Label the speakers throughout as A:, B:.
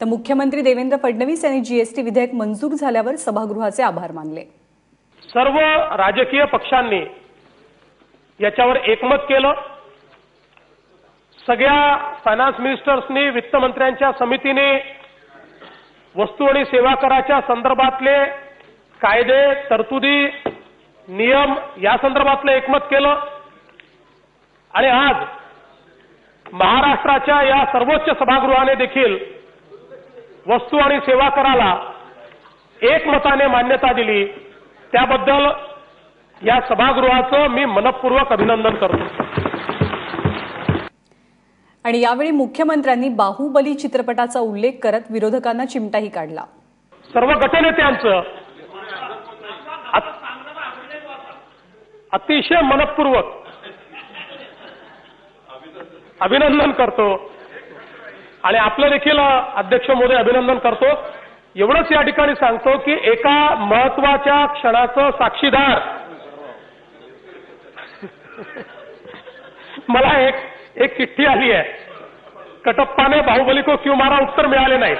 A: तर मुख्यमंत्री देवेंद्र फडणवीस यांनी जीएसटी विधेयक मंजूर झाल्यावर सभागृहाचे आभार मानले।
B: सर्व राजकीय पक्षांनी याच्यावर एकमत केलं। सगळ्या फायनान्स मिनिस्टर्सनी, वित्तमंत्र्यांच्या समितीने वस्तू आणि सेवा कराच्या संदर्भातले कायदे, तरतुदी, नियम या संदर्भातलं एकमत केलं आणि आज महाराष्ट्राच्या या सर्वोच्च सभागृहाने देखील वस्तू आणि सेवा कराला एकमताने मान्यता दिली। त्याबद्दल या सभागृहाचं मी मनपूर्वक अभिनंदन करतो।
A: आणि यावेळी मुख्यमंत्र्यांनी बाहुबली चित्रपटाचा उल्लेख करत विरोधकांना चिमटाही काढला।
B: सर्व गटनेत्यांचं अतिशय मनपूर्वक अभिनंदन करतो आणि आपलं देखील अध्यक्ष महोदय अभिनंदन करतो। एवढंच या ठिकाणी सांगतो की एका महत्त्वाच्या क्षणाचं साक्षीदार मला एक चिठ्ठी आली आहे। कटप्पा ने बाहुबली को क्यों मारा उत्तर मिळाले नाही।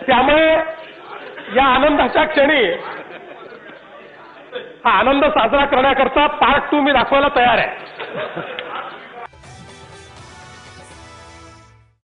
B: त्यामुळे या आनंदाच्या क्षणी हा आनंद साजरा करण्याकरता पार्ट 2 मी दाखवायला तयार आहे।